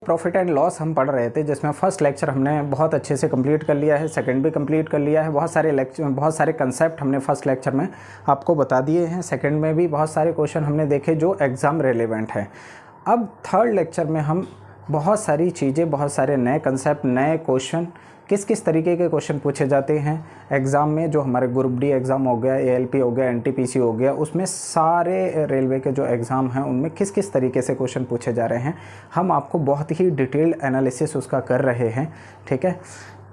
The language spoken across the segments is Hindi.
प्रॉफिट एंड लॉस हम पढ़ रहे थे, जिसमें फर्स्ट लेक्चर हमने बहुत अच्छे से कंप्लीट कर लिया है, सेकंड भी कंप्लीट कर लिया है। बहुत सारे कंसेप्ट हमने फर्स्ट लेक्चर में आपको बता दिए हैं। सेकंड में भी बहुत सारे क्वेश्चन हमने देखे जो एग्ज़ाम रेलेवेंट हैं। अब थर्ड लेक्चर में हम बहुत सारी चीज़ें, बहुत सारे नए कंसेप्ट, नए क्वेश्चन, किस किस तरीके के क्वेश्चन पूछे जाते हैं एग्ज़ाम में, जो हमारे ग्रुप डी एग्ज़ाम हो गया, एएलपी हो गया, एनटीपीसी हो गया, उसमें सारे रेलवे के जो एग्ज़ाम हैं उनमें किस किस तरीके से क्वेश्चन पूछे जा रहे हैं, हम आपको बहुत ही डिटेल्ड एनालिसिस उसका कर रहे हैं। ठीक है,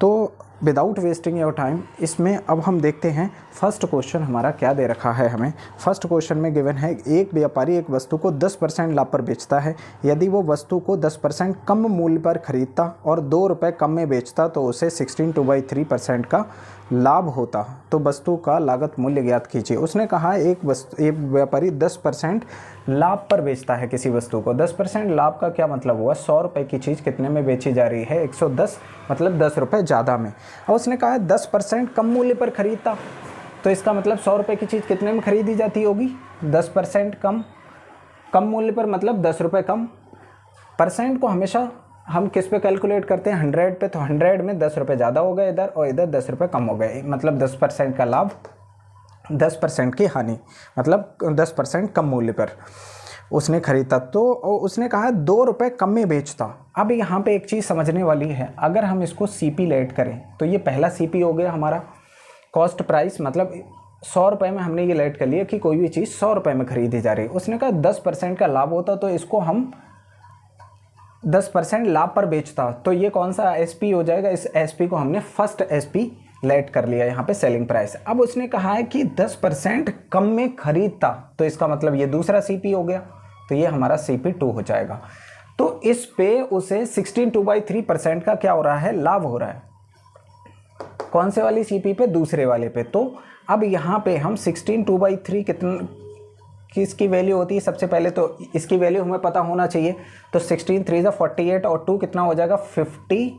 तो विदाउट वेस्टिंग योर टाइम इसमें अब हम देखते हैं फर्स्ट क्वेश्चन हमारा क्या दे रखा है हमें। फर्स्ट क्वेश्चन में गिवन है, एक व्यापारी एक वस्तु को 10% लाभ पर बेचता है। यदि वो वस्तु को 10% कम मूल्य पर खरीदता और 2 रुपये कम में बेचता तो उसे 16/3% का लाभ होता। तो वस्तु का लागत मूल्य ज्ञात कीजिए। उसने कहा एक व्यापारी 10% लाभ पर बेचता है किसी वस्तु को। 10% लाभ का क्या मतलब हुआ? 100 रुपये की चीज़ कितने में बेची जा रही है? 110, मतलब 10 रुपये ज़्यादा में। और उसने कहा है 10% कम मूल्य पर खरीदता, तो इसका मतलब 100 रुपये की चीज़ कितने में खरीदी जाती होगी? 10% कम मूल्य पर, मतलब 10 रुपये कम। परसेंट को हमेशा हम किस पे कैलकुलेट करते हैं? 100 पे। तो 100 में 10 रुपये ज़्यादा हो गए इधर, और इधर 10 रुपये कम हो गए, मतलब 10% का लाभ, 10% की हानि, मतलब 10% कम मूल्य पर उसने खरीदा। तो उसने कहा 2 रुपये कम में बेचता। अब यहाँ पे एक चीज़ समझने वाली है, अगर हम इसको सीपी लेट करें तो ये पहला सीपी हो गया हमारा, कॉस्ट प्राइस, मतलब 100 रुपये में हमने ये लेट कर लिया कि कोई भी चीज़ 100 रुपये में खरीदी जा रही है। उसने कहा 10% का लाभ होता, तो इसको हम 10% लाभ पर बेचता, तो ये कौन सा एसपी हो जाएगा? इस एसपी को हमने फर्स्ट एसपी लेट कर लिया यहाँ पे, सेलिंग प्राइस। अब उसने कहा है कि 10% कम में खरीदता, तो इसका मतलब ये दूसरा सीपी हो गया, तो ये हमारा CP2 हो जाएगा। तो इस पे उसे 16/3% का क्या हो रहा है? लाभ हो रहा है। कौन से वाली सीपी पे? दूसरे वाले पे। तो अब यहाँ पे हम 16/3 किसकी वैल्यू होती है? सबसे पहले तो इसकी वैल्यू हमें पता होना चाहिए। तो 16 3 48 और 2 कितना हो जाएगा? 50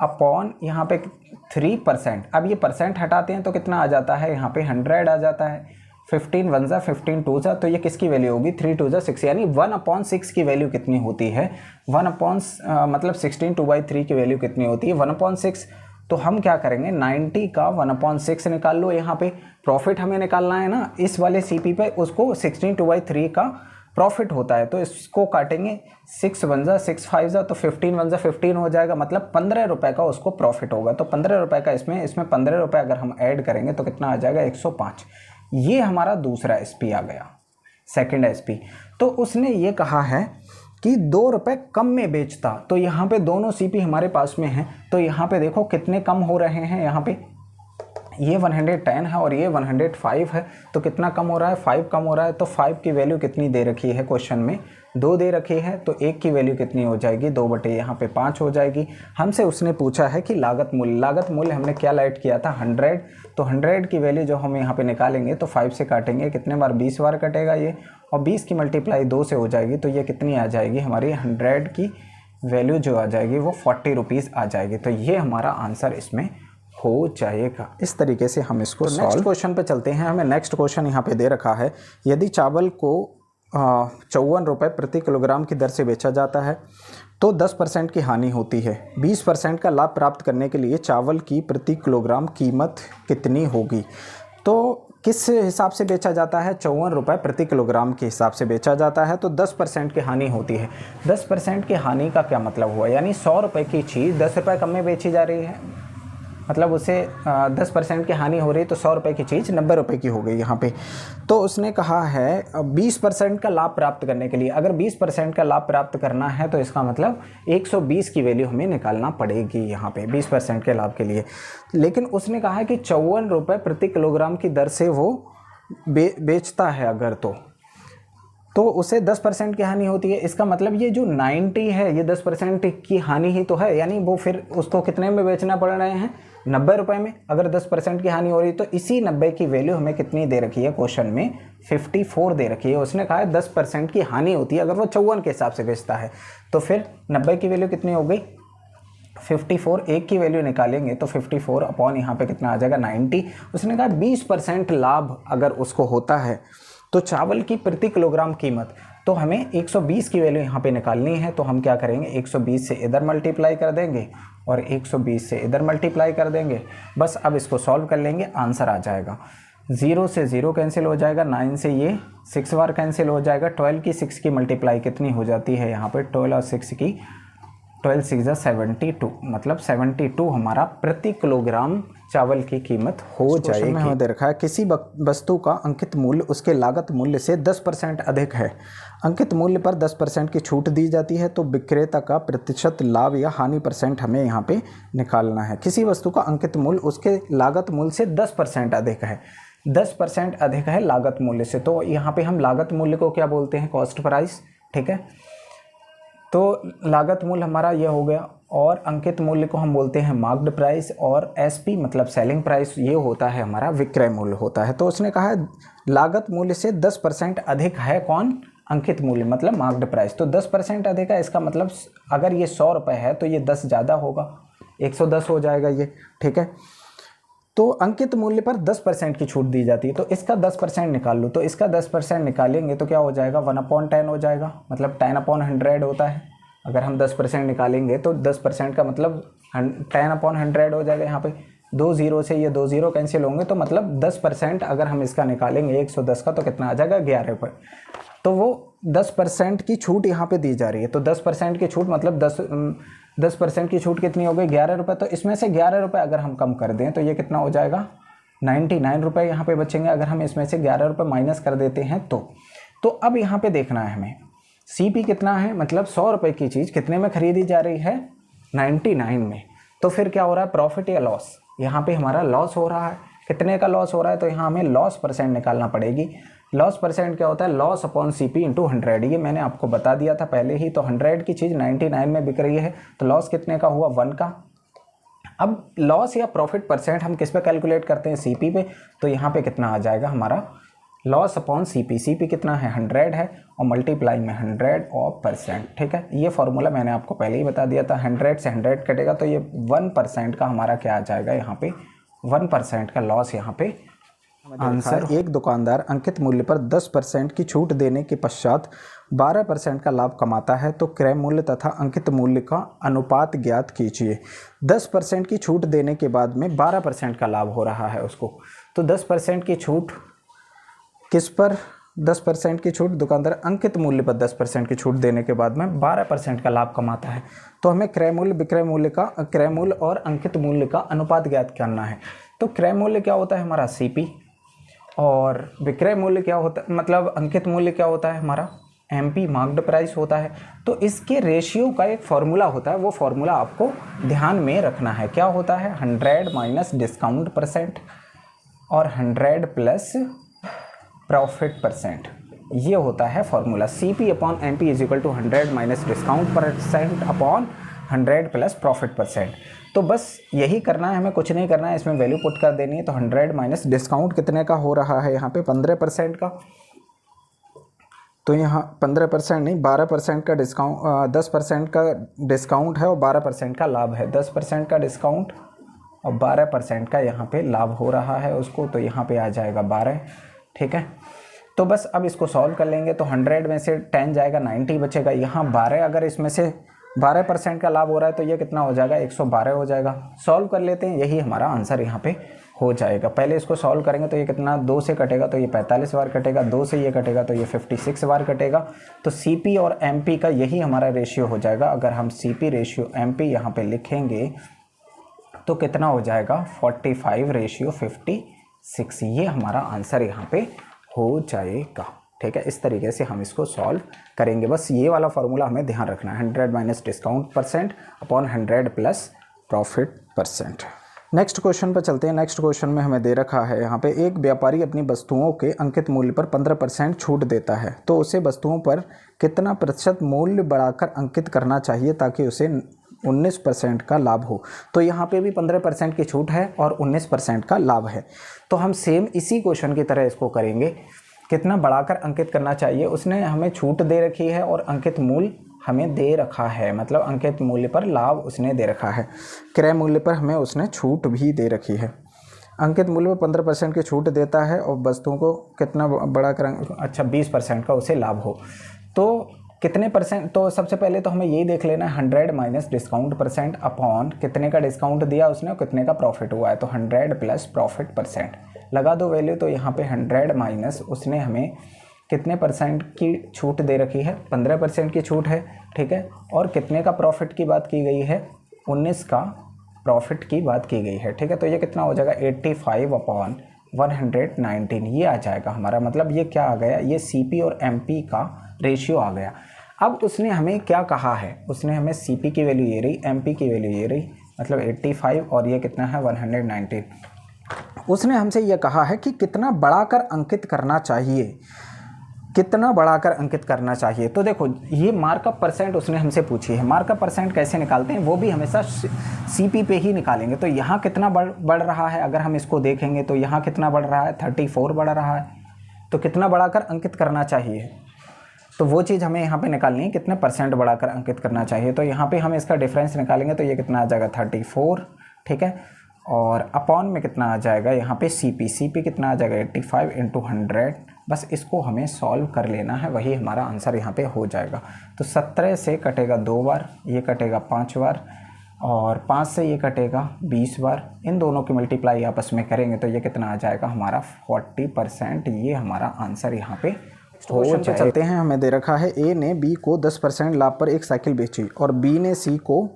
अपॉन यहाँ पे 3%। अब ये परसेंट हटाते हैं तो कितना आ जाता है? यहाँ पे 100 आ जाता है। 15 1 जा, 15 2 जा, तो ये किसकी वैल्यू होगी? 3 2 जा 6, यानी 1/6 की वैल्यू कितनी होती है? मतलब 16/3 की वैल्यू कितनी होती है? 1/6। तो हम क्या करेंगे? 90 का 1/6 निकाल लो। यहाँ पे प्रॉफिट हमें निकालना है ना, इस वाले सीपी पे उसको 16/3 का प्रॉफिट होता है, तो इसको काटेंगे। 6 1 जा 6 5 जा, तो 15 1 जा 15 हो जाएगा, मतलब 15 रुपये का उसको प्रॉफिट होगा। तो 15 रुपये का इसमें 15 रुपये अगर हम ऐड करेंगे तो कितना आ जाएगा? 105। ये हमारा दूसरा एसपी आ गया, सेकंड एसपी। तो उसने ये कहा है कि 2 रुपये कम में बेचता, तो यहाँ पे दोनों सीपी हमारे पास में हैं, तो यहाँ पे देखो कितने कम हो रहे हैं। यहाँ पे ये 110 है और ये 105 है, तो कितना कम हो रहा है? 5 कम हो रहा है। तो 5 की वैल्यू कितनी दे रखी है क्वेश्चन में? 2 दे रखी है, तो 1 की वैल्यू कितनी हो जाएगी? 2 बटे यहाँ पे 5 हो जाएगी। हमसे उसने पूछा है कि लागत मूल्य हमने क्या लाइट किया था? 100। तो 100 की वैल्यू जो हम यहाँ पे निकालेंगे तो 5 से काटेंगे, कितने बार? 20 बार कटेगा ये, और 20 की मल्टीप्लाई 2 से हो जाएगी, तो ये कितनी आ जाएगी? हमारी 100 की वैल्यू जो आ जाएगी वो 40 रुपीज़ आ जाएगी। तो ये हमारा आंसर इसमें हो जाएगा। इस तरीके से हम इसको नेक्स्ट क्वेश्चन पे चलते हैं। हमें नेक्स्ट क्वेश्चन यहाँ पे दे रखा है, यदि चावल को 54 रुपये प्रति किलोग्राम की दर से बेचा जाता है तो 10% की हानि होती है। 20% का लाभ प्राप्त करने के लिए चावल की प्रति किलोग्राम कीमत कितनी होगी? तो किस हिसाब से बेचा जाता है? 54 रुपये प्रति किलोग्राम के हिसाब से बेचा जाता है, तो 10% की हानि होती है। 10% की हानि का क्या मतलब हुआ? यानी 100 रुपये की चीज़ 10 रुपये कम में बेची जा रही है, मतलब उसे 10% की हानि हो रही है, तो 100 रुपये की चीज़ 90 रुपये की हो गई यहाँ पे। तो उसने कहा है 20% का लाभ प्राप्त करने के लिए, अगर 20% का लाभ प्राप्त करना है तो इसका मतलब 120 की वैल्यू हमें निकालना पड़ेगी यहाँ पे 20% के लाभ के लिए। लेकिन उसने कहा है कि 54 रुपये प्रति किलोग्राम की दर से वो बेचता है अगर, तो उसे 10% की हानि होती है। इसका मतलब ये जो 90 है ये 10% की हानि ही तो है, यानी वो फिर उसको कितने में बेचना पड़ रहे हैं? 90 रुपये में। अगर 10% की हानि हो रही है तो इसी 90 की वैल्यू हमें कितनी दे रखी है क्वेश्चन में? 54 दे रखी है। उसने कहा है 10% की हानि होती है अगर वो 54 के हिसाब से बेचता है, तो फिर 90 की वैल्यू कितनी हो गई? 54। 1 की वैल्यू निकालेंगे तो 54 अपॉन यहाँ पे कितना आ जाएगा? 90। उसने कहा 20% लाभ अगर उसको होता है तो चावल की प्रति किलोग्राम कीमत, तो हमें 120 की वैल्यू यहाँ पे निकालनी है। तो हम क्या करेंगे, 120 से इधर मल्टीप्लाई कर देंगे और 120 से इधर मल्टीप्लाई कर देंगे। बस अब इसको सॉल्व कर लेंगे, आंसर आ जाएगा। 0 से 0 कैंसिल हो जाएगा, 9 से ये 6 बार कैंसिल हो जाएगा। 12 की 6 की मल्टीप्लाई कितनी हो जाती है यहाँ पे, 12 और 6 की, 12 6 जा 72, मतलब 72 हमारा प्रति किलोग्राम चावल की कीमत हो जाएगी। हमें दे रखा है किसी वस्तु का अंकित मूल्य उसके लागत मूल्य से 10% अधिक है। अंकित मूल्य पर 10% की छूट दी जाती है, तो विक्रेता का प्रतिशत लाभ या हानि परसेंट हमें यहाँ पे निकालना है। किसी वस्तु का अंकित मूल्य उसके लागत मूल्य से 10% अधिक है, 10% अधिक है लागत मूल्य से। तो यहाँ पे हम लागत मूल्य को क्या बोलते हैं, कॉस्ट प्राइस, ठीक है। तो लागत मूल्य हमारा ये हो गया, और अंकित मूल्य को हम बोलते हैं मार्क्ड प्राइस, और एसपी मतलब सेलिंग प्राइस ये होता है हमारा विक्रय मूल्य होता है। तो उसने कहा है लागत मूल्य से 10% अधिक है कौन, अंकित मूल्य मतलब मार्क्ड प्राइस। तो 10% अधिक है, इसका मतलब अगर ये 100 रुपये है तो ये 10 ज़्यादा होगा, 110 हो जाएगा ये, ठीक है। तो अंकित मूल्य पर 10% की छूट दी जाती है, तो इसका 10% निकाल लो। तो इसका 10% निकालेंगे तो क्या हो जाएगा, 1/10 हो जाएगा, मतलब 10/100 होता है। अगर हम 10% निकालेंगे तो 10% का मतलब 10/100 हो जाएगा। यहाँ पे 2 0 से ये 2 0 कैंसिल होंगे, तो मतलब 10% अगर हम इसका निकालेंगे 110 का, तो कितना आ जाएगा, 11 रुपये। तो वो 10% की छूट यहाँ पे दी जा रही है। तो 10% की छूट मतलब 10% की छूट कितनी हो गई, 11 रुपये। तो इसमें से 11 रुपये अगर हम कम कर दें तो ये कितना हो जाएगा, 99 रुपये यहाँ पे बचेंगे। अगर हम इसमें से 11 रुपये माइनस कर देते हैं तो अब यहाँ पे देखना है हमें सीपी कितना है, मतलब 100 रुपये की चीज़ कितने में खरीदी जा रही है, 99 में। तो फिर क्या हो रहा है, प्रॉफिट या लॉस, यहाँ पे हमारा लॉस हो रहा है। कितने का लॉस हो रहा है, तो यहाँ हमें लॉस परसेंट निकालना पड़ेगी। लॉस परसेंट क्या होता है, लॉस अपॉन सीपी इंटू 100। ये मैंने आपको बता दिया था पहले ही। तो 100 की चीज़ 99 में बिक रही है, तो लॉस कितने का हुआ, 1 का। अब लॉस या प्रॉफिट परसेंट हम किस पे कैलकुलेट करते हैं, सीपी पे। तो यहाँ पे कितना आ जाएगा हमारा, लॉस अपॉन सीपी। सीपी कितना है, 100 है, और मल्टीप्लाई में 100 और परसेंट, ठीक है। ये फॉर्मूला मैंने आपको पहले ही बता दिया था। 100 से 100 कटेगा तो ये 1% का हमारा क्या आ जाएगा, यहाँ पे 1% का लॉस यहाँ पे आंसर। एक दुकानदार अंकित मूल्य पर 10% की छूट देने के पश्चात 12% का लाभ कमाता है, तो क्रय मूल्य तथा अंकित मूल्य का अनुपात ज्ञात कीजिए। 10% की छूट देने के बाद में 12% का लाभ हो रहा है उसको। तो 10% की छूट किस पर, 10% की छूट, दुकानदार अंकित मूल्य पर 10% की छूट देने के बाद में 12% का लाभ कमाता है। तो हमें क्रय मूल्य, विक्रय मूल्य का, क्रय मूल्य और अंकित मूल्य का अनुपात ज्ञात करना है। तो क्रय मूल्य क्या होता है हमारा, सीपी, और विक्रय मूल्य क्या होता है, मतलब अंकित मूल्य क्या होता है हमारा, एमपी मार्क्ड प्राइस होता है। तो इसके रेशियो का एक फॉर्मूला होता है, वो फॉर्मूला आपको ध्यान में रखना है। क्या होता है, 100 माइनस डिस्काउंट परसेंट और 100 प्लस प्रॉफिट परसेंट, ये होता है formula. CP upon MP is equal to 100 minus discount percent upon 100 plus profit percent. तो बस यही करना है, हमें कुछ नहीं करना है, इसमें वैल्यू पुट कर देनी है। तो 100 माइनस डिस्काउंट कितने का हो रहा है यहाँ पे, 15% का। तो यहाँ 15% नहीं, 12% का डिस्काउंट, 10% का डिस्काउंट है और 12% का लाभ है। 10% का डिस्काउंट और 12% का यहाँ पे लाभ हो रहा है उसको, तो यहाँ पे आ जाएगा 12, ठीक है। तो बस अब इसको सॉल्व कर लेंगे। तो 100 में से 10 जाएगा, 90 बचेगा। यहाँ 12, अगर इसमें से 12% का लाभ हो रहा है तो ये कितना हो जाएगा, 112 हो जाएगा। सॉल्व कर लेते हैं, यही हमारा आंसर यहाँ पे हो जाएगा। पहले इसको सॉल्व करेंगे तो ये कितना, 2 से कटेगा तो ये 45 बार कटेगा, 2 से ये कटेगा तो ये 56 बार कटेगा। तो सीपी और एमपी का यही हमारा रेशियो हो जाएगा। अगर हम सीपी रेशियो एमपी यहाँ पे लिखेंगे तो कितना हो जाएगा, 45:56। ये हमारा आंसर यहाँ पे हो जाएगा, ठीक है। इस तरीके से हम इसको सॉल्व करेंगे। बस ये वाला फार्मूला हमें ध्यान रखना है, 100 minus discount percent upon 100 plus profit percent. Next question पर चलते हैं। नेक्स्ट क्वेश्चन में हमें दे रखा है यहाँ पे, एक व्यापारी अपनी वस्तुओं के अंकित मूल्य पर 15% छूट देता है, तो उसे वस्तुओं पर कितना प्रतिशत मूल्य बढ़ाकर अंकित करना चाहिए ताकि उसे 19% का लाभ हो। तो यहाँ पे भी 15% की छूट है और 19% का लाभ है। तो हम सेम इसी क्वेश्चन की तरह इसको करेंगे। कितना बढ़ाकर अंकित करना चाहिए, उसने हमें छूट दे रखी है और अंकित मूल्य हमें दे रखा है, मतलब अंकित मूल्य पर लाभ उसने दे रखा है, क्रय मूल्य पर हमें उसने छूट भी दे रखी है। अंकित मूल्य पर 15% की छूट देता है और वस्तुओं को कितना बढ़ाकर, अच्छा 20% का उसे लाभ हो। तो तो कितने परसेंट, तो सबसे पहले तो हमें यही देख लेना है 100 माइनस डिस्काउंट परसेंट अपॉन कितने का डिस्काउंट दिया उसने और कितने का प्रॉफिट हुआ है, तो 100 प्लस प्रॉफिट परसेंट लगा दो वैल्यू। तो यहाँ पे 100 माइनस उसने हमें कितने परसेंट की छूट दे रखी है, 15% की छूट है, ठीक है। और कितने का प्रॉफिट की बात की गई है, 19 का प्रॉफिट की बात की गई है, ठीक है। तो ये कितना हो जाएगा 85 अपॉन 119, ये आ जाएगा हमारा, मतलब ये क्या आ गया, ये CP और MP का रेशियो आ गया। अब उसने हमें क्या कहा है, उसने हमें CP की वैल्यू ये रही, MP की वैल्यू ये रही, मतलब 85 और ये कितना है 119। उसने हमसे ये कहा है कि कितना बढ़ाकर अंकित करना चाहिए, कितना बढ़ाकर अंकित करना चाहिए। तो देखो ये मार्कअप परसेंट उसने हमसे पूछी है। मार्कअप परसेंट कैसे निकालते हैं, वो भी हमेशा CP पे ही निकालेंगे। तो यहाँ कितना बढ़ रहा है, अगर हम इसको देखेंगे तो यहाँ कितना बढ़ रहा है, 34 बढ़ रहा है। तो कितना बढ़ाकर अंकित करना चाहिए, तो वो चीज़ हमें यहाँ पे निकालनी है, कितने परसेंट बढ़ाकर अंकित करना चाहिए। तो यहाँ पे हम इसका डिफरेंस निकालेंगे, तो ये कितना आ जाएगा 34, ठीक है। और अपॉन में कितना आ जाएगा यहाँ पे CP कितना आ जाएगा 85 इंटू 100। बस इसको हमें सॉल्व कर लेना है, वही हमारा आंसर यहाँ पे हो जाएगा। तो 17 से कटेगा 2 बार, ये कटेगा 5 बार, और 5 से ये कटेगा 20 बार। इन दोनों की मल्टीप्लाई आपस में करेंगे तो ये कितना आ जाएगा हमारा 40%। ये हमारा आंसर यहाँ पे हो जाए। चलते हैं, हमें दे रखा है A ने B को 10% लाभ पर एक साइकिल बेची और B ने C को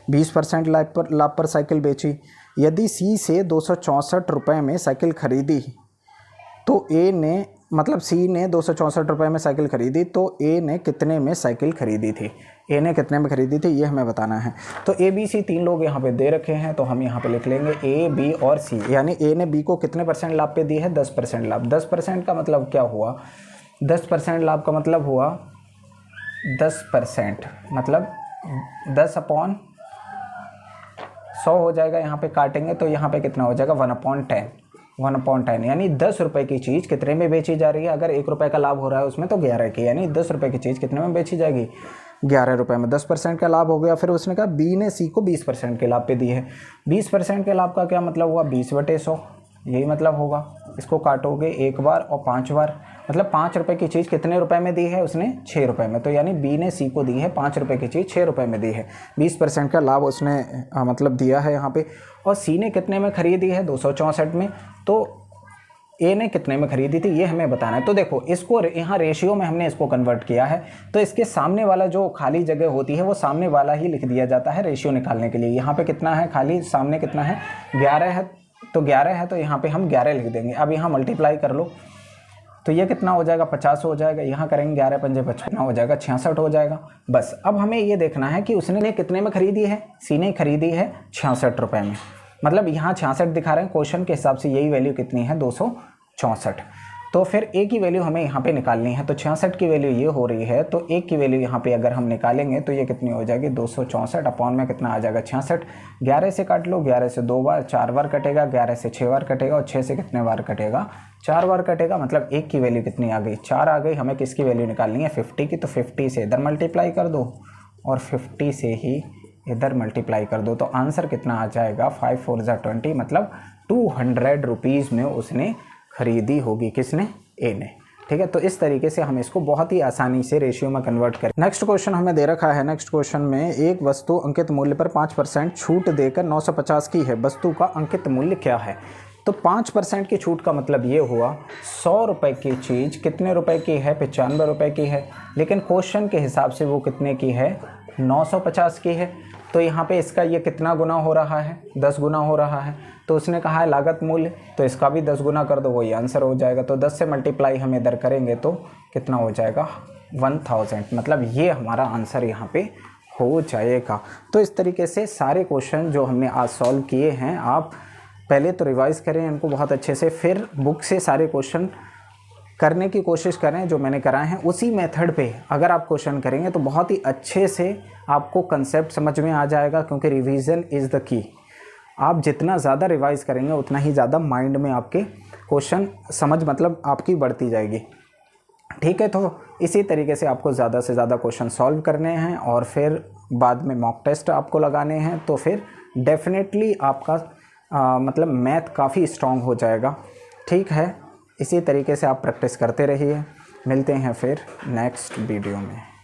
20% लाभ पर साइकिल बेची। यदि C से 264 रुपये में साइकिल खरीदी तो A ने, मतलब C ने 264 रुपये में साइकिल खरीदी, तो A ने कितने में साइकिल खरीदी थी, A ने कितने में खरीदी थी, ये हमें बताना है। तो A B C 3 लोग यहाँ पे दे रखे हैं, तो हम यहाँ पे लिख लेंगे A B और C। यानी A ने B को कितने परसेंट लाभ पे दी है, 10% लाभ। 10% का मतलब क्या हुआ, 10% लाभ का मतलब हुआ 10%, मतलब 10 अपॉन 100 हो जाएगा। यहाँ पे काटेंगे तो यहाँ पे कितना हो जाएगा 1/10, यानी 10 रुपये की चीज़ कितने में बेची जा रही है। अगर 1 रुपये का लाभ हो रहा है उसमें तो 11 की, यानी 10 रुपये की चीज़ कितने में बेची जाएगी, 11 रुपये में। 10% का लाभ हो गया। फिर उसने कहा B ने C को 20% के लाभ पे दी है। 20% के लाभ का क्या मतलब हुआ, 20/100, यही मतलब होगा। इसको काटोगे 1 बार और 5 बार, मतलब 5 रुपये की चीज़ कितने रुपए में दी है उसने, 6 रुपये में। तो यानी B ने C को दी है 5 रुपये की चीज़ 6 रुपये में दी है। 20% का लाभ उसने मतलब दिया है यहाँ पे। और C ने कितने में खरीदी है, 264 में। तो A ने कितने में खरीदी थी, ये हमें बताना है। तो देखो इसको यहाँ रेशियो में हमने इसको कन्वर्ट किया है, तो इसके सामने वाला जो खाली जगह होती है वो सामने वाला ही लिख दिया जाता है रेशियो निकालने के लिए। यहाँ पे कितना है खाली, सामने कितना है 11 है, तो 11 है, तो यहाँ पे हम 11 लिख देंगे। अब यहाँ मल्टीप्लाई कर लो तो ये कितना हो जाएगा 50 हो जाएगा। यहाँ करेंगे 11 पंजे 55 हो जाएगा, 66 हो जाएगा। बस अब हमें ये देखना है कि उसने कितने में खरीदी है, C ने खरीदी है 66 रुपये में। मतलब यहाँ 66 दिखा रहे हैं, क्वेश्चन के हिसाब से यही वैल्यू कितनी है 264। तो फिर A की वैल्यू हमें यहाँ पे निकालनी है। तो 66 की वैल्यू ये हो रही है, तो A की वैल्यू यहाँ पे अगर हम निकालेंगे तो ये कितनी हो जाएगी 264 अपॉन में कितना आ जाएगा 66। 11 से काट लो, 11 से 2 बार 4 बार कटेगा, 11 से 6 बार कटेगा, और 6 से कितने बार कटेगा 4 बार कटेगा। मतलब A की वैल्यू कितनी आ गई 4 आ गई। हमें किसकी वैल्यू निकालनी है 50 की। तो 50 से इधर मल्टीप्लाई कर दो और 50 से ही इधर मल्टीप्लाई कर दो, तो आंसर कितना आ जाएगा 5 4 जा 20, मतलब 200 रुपीज़ में उसने खरीदी होगी। किसने, A ने। ठीक है, तो इस तरीके से हम इसको बहुत ही आसानी से रेशियो में कन्वर्ट करें। नेक्स्ट क्वेश्चन हमें दे रखा है। नेक्स्ट क्वेश्चन में एक वस्तु अंकित मूल्य पर 5% छूट देकर 950 की है, वस्तु का अंकित मूल्य क्या है। तो 5% की छूट का मतलब ये हुआ 100 रुपये की चीज़ कितने रुपए की है, 95 रुपये की है, लेकिन क्वेश्चन के हिसाब से वो कितने की है 950 की है। तो यहाँ पे इसका ये कितना गुना हो रहा है, 10 गुना हो रहा है। तो उसने कहा है लागत मूल्य, तो इसका भी 10 गुना कर दो, वही आंसर हो जाएगा। तो 10 से मल्टीप्लाई हम इधर करेंगे तो कितना हो जाएगा 1000, मतलब ये हमारा आंसर यहाँ पे हो जाएगा। तो इस तरीके से सारे क्वेश्चन जो हमने आज सॉल्व किए हैं, आप पहले तो रिवाइज़ करें इनको बहुत अच्छे से, फिर बुक से सारे क्वेश्चन करने की कोशिश करें जो मैंने कराए हैं। उसी मेथड पे अगर आप क्वेश्चन करेंगे तो बहुत ही अच्छे से आपको कंसेप्ट समझ में आ जाएगा, क्योंकि रिवीजन इज़ द की। आप जितना ज़्यादा रिवाइज करेंगे उतना ही ज़्यादा माइंड में आपके क्वेश्चन समझ मतलब आपकी बढ़ती जाएगी। ठीक है, तो इसी तरीके से आपको ज़्यादा से ज़्यादा क्वेश्चन सॉल्व करने हैं और फिर बाद में मॉक टेस्ट आपको लगाने हैं, तो फिर डेफिनेटली आपका मतलब मैथ काफ़ी स्ट्रॉन्ग हो जाएगा। ठीक है, इसी तरीके से आप प्रैक्टिस करते रहिए। मिलते हैं फिर नेक्स्ट वीडियो में।